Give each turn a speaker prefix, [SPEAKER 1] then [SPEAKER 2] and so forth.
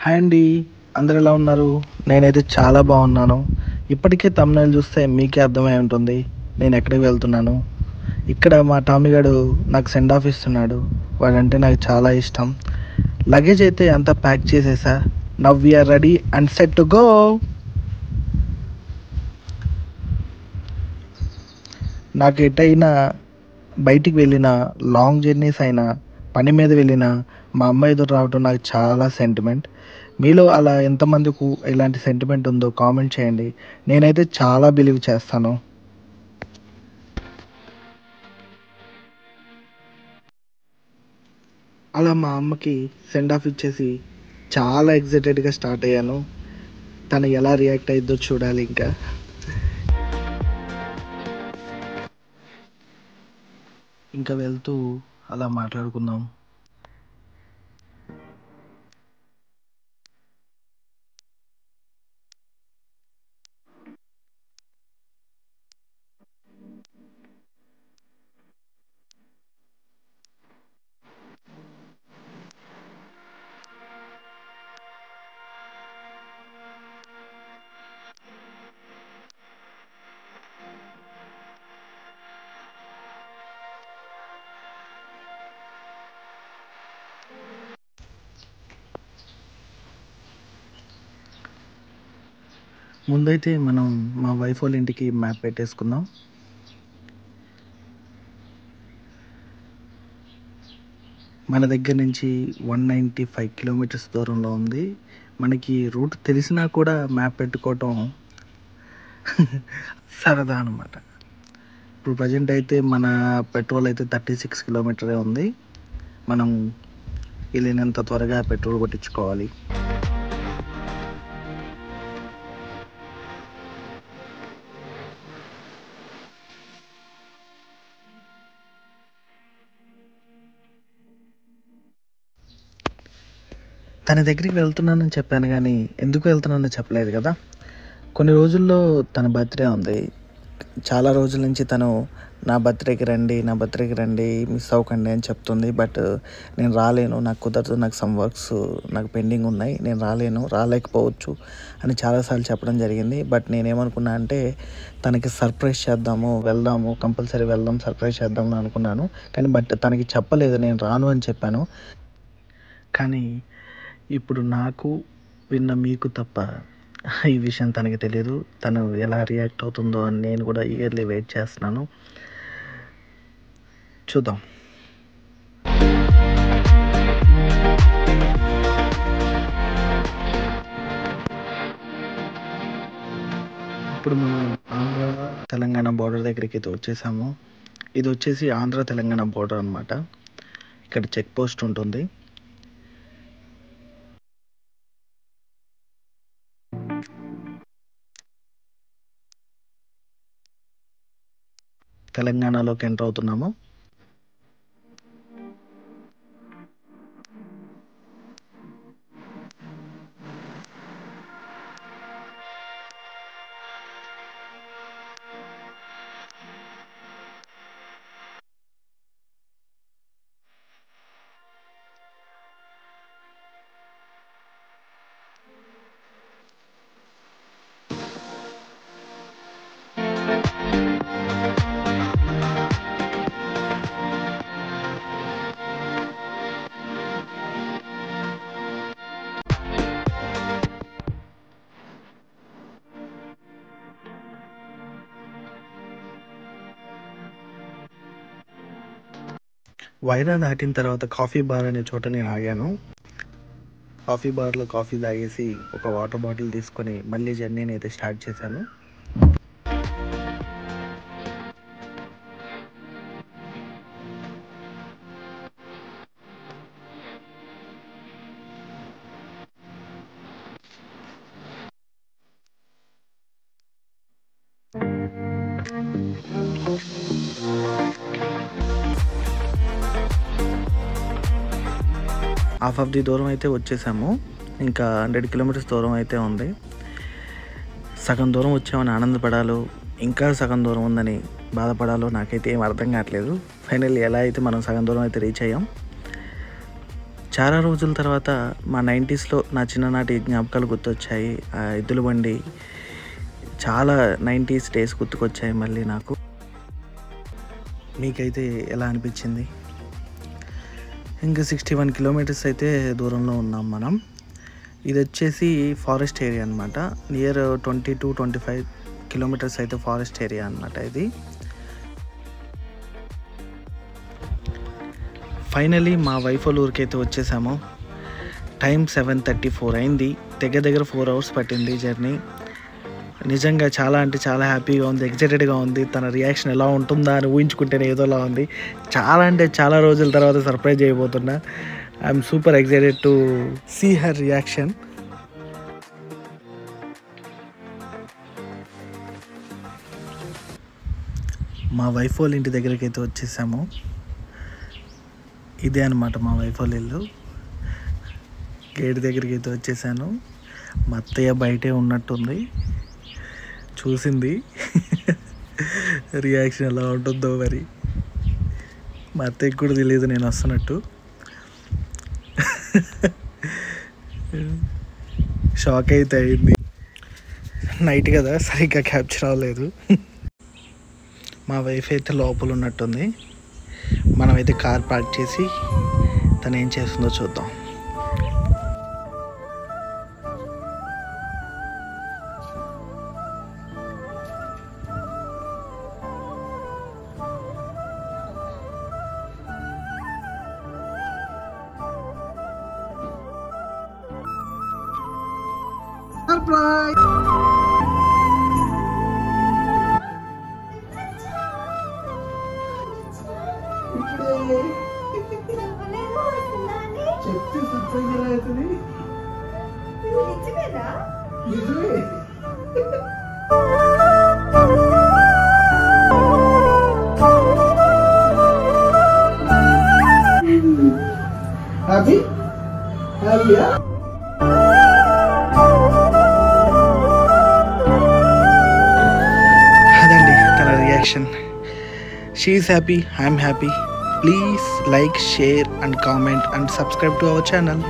[SPEAKER 1] Hi అండి. అందరూ ఎలా ఉన్నారు? నేనైతే చాలా బాగున్నాను. ఇప్పటికే థంబ్‌నెయిల్ చూస్తే మీకే అర్థమై ఉంటుంది నేను ఎక్కడికి వెళ్తున్నాను. ఇక్కడ మా టామీ గాడు నాకు సెండ్ ఆఫ్ ఇస్తున్నాడు. వాడంటే నాకు చాలా ఇష్టం. లగేజ్ అయితే అంతా ప్యాక్ చేసేసా. Now we are ready and set to go. నాకు ఎటైనా బయటికి వెళ్ళిన లాంగ్ జర్నీస్ అయినా పని మీద వెళ్ళిన మా అమ్మ ఎదురు రావడం నాకు చాలా సెంటిమెంట్. మీలో అలా ఎంతమందికి ఇలాంటి సెంటిమెంట్ ఉందో కామెంట్ చేయండి. నేనైతే చాలా బిలీవ్ చేస్తాను. అలా మా అమ్మకి సెండ్ ఆఫ్ ఇచ్చేసి చాలా ఎగ్జైటెడ్గా స్టార్ట్ అయ్యాను. తను ఎలా రియాక్ట్ అయిద్దో చూడాలి. ఇంకా వెళ్తూ అలా మాట్లాడుకుందాం. ముందైతే మనం మా వైఫ్ వాళ్ళ ఇంటికి మ్యాప్ పెట్టేసుకుందాం. మన దగ్గర నుంచి 195 కిలోమీటర్స్ దూరంలో ఉంది. మనకి రూట్ తెలిసినా కూడా మ్యాప్ పెట్టుకోవటం సరదా అనమాట. ఇప్పుడు ప్రజెంట్ అయితే మన పెట్రోల్ అయితే 36 కిలోమీటరే ఉంది. మనం వెళ్ళినంత త్వరగా పెట్రోల్ కొట్టించుకోవాలి. తన దగ్గరికి వెళ్తున్నానని చెప్పాను కానీ ఎందుకు వెళ్తున్నానో చెప్పలేదు కదా. కొన్ని రోజుల్లో తన బర్త్డే ఉంది. చాలా రోజుల నుంచి తను నా బర్త్డేకి రండి, నా బర్త్డేకి రండి, మిస్ అవ్వకండి అని చెప్తుంది. బట్ నేను రాలేను, నాకు కుదరదు, నాకు సమ్ వర్క్స్ నాకు పెండింగ్ ఉన్నాయి, నేను రాలేకపోవచ్చు అని చాలాసార్లు చెప్పడం జరిగింది. బట్ నేనేమనుకున్నా అంటే తనకి సర్ప్రైజ్ చేద్దాము, వెళ్దాము, కంపల్సరీ వెళ్దాం, సర్ప్రైజ్ చేద్దాం అనుకున్నాను. కానీ బట్ తనకి చెప్పలేదు, నేను రాను అని చెప్పాను. కానీ ఇప్పుడు నాకు విన్న మీకు తప్ప ఈ విషయం తనకి తెలియదు. తను ఎలా రియాక్ట్ అవుతుందో అని నేను కూడా ఈగర్లీ వెయిట్ చేస్తున్నాను. చూద్దాం. ఇప్పుడు మనం ఆంధ్ర తెలంగాణ బోర్డర్ దగ్గరికి అయితే వచ్చేసాము. ఇది వచ్చేసి ఆంధ్ర తెలంగాణ బోర్డర్ అనమాట. ఇక్కడ చెక్ పోస్ట్ ఉంటుంది. తెలంగాణలోకి ఎంటర్ అవుతున్నాము. వైరా దాటిన తర్వాత కాఫీ బార్ అనే చోట నేను ఆగాను. కాఫీ బార్లో కాఫీ తాగేసి ఒక వాటర్ బాటిల్ తీసుకొని మళ్ళీ జర్నీని అయితే స్టార్ట్ చేశాను. హాఫ్ ఆఫ్ ది దూరం అయితే వచ్చేసాము. ఇంకా 100 కిలోమీటర్స్ దూరం అయితే ఉంది. సగం దూరం వచ్చామని ఆనందపడాలో, ఇంకా సగం దూరం ఉందని బాధపడాలో నాకైతే ఏం అర్థం కావట్లేదు. ఫైనల్లీ ఎలా అయితే మనం సగం దూరం అయితే రీచ్ అయ్యాం. చాలా రోజుల తర్వాత మా 90స్లో నా చిన్ననాటి జ్ఞాపకాలు గుర్తొచ్చాయి. ఆ ఎద్దుల బండి చాలా 90s డేస్ గుర్తుకొచ్చాయి మళ్ళీ నాకు. మీకైతే ఎలా అనిపించింది? ఇంకా 61 కిలోమీటర్స్ అయితే దూరంలో ఉన్నాం మనం. ఇది వచ్చేసి ఫారెస్ట్ ఏరియా అనమాట. నియర్ 20-25 కిలోమీటర్స్ అయితే ఫారెస్ట్ ఏరియా అనమాట ఇది. ఫైనలీ మా వైఫ్ వాళ్ళ ఊరికైతే వచ్చేసాము. టైం 7:34 అయింది. దగ్గర 4 అవర్స్ పట్టింది జర్నీ. నిజంగా చాలా అంటే చాలా హ్యాపీగా ఉంది, ఎక్సైటెడ్గా ఉంది. తన రియాక్షన్ ఎలా ఉంటుందా అని ఊహించుకుంటేనే ఏదోలా ఉంది. చాలా అంటే చాలా రోజుల తర్వాత సర్ప్రైజ్ చేయబోతున్నా. I'm super excited to see her reaction. మా వైఫ్ వాళ్ళ ఇంటి దగ్గరికి అయితే వచ్చేసాము. ఇదే అనమాట మా వైఫ్ వాళ్ళ ఇల్లు. గేట్ దగ్గరికి అయితే వచ్చేసాను. మా అత్తయ్య బయటే ఉన్నట్టుంది, చూసింది. రియాక్షన్ ఎలా ఉంటుందో మరి. మా అత్తయ్యకి కూడా తెలియదు నేను వస్తున్నట్టు. షాక్ అయితే అయింది. నైట్ కదా సరిగ్గా క్యాప్చర్ అవ్వలేదు. మా వైఫ్ అయితే లోపల ఉన్నట్టుంది. మనమైతే కార్ పార్క్ చేసి తను ఏం చేస్తుందో చూద్దాం. చెప్తే సర్ప్రైజ్ ఎలా అవుతుంది? నిజమే. హ్యాపీ హ్యాపీయా? అదండి తన reaction. She is happy, I'm happy. Please like, share and comment and subscribe to our channel.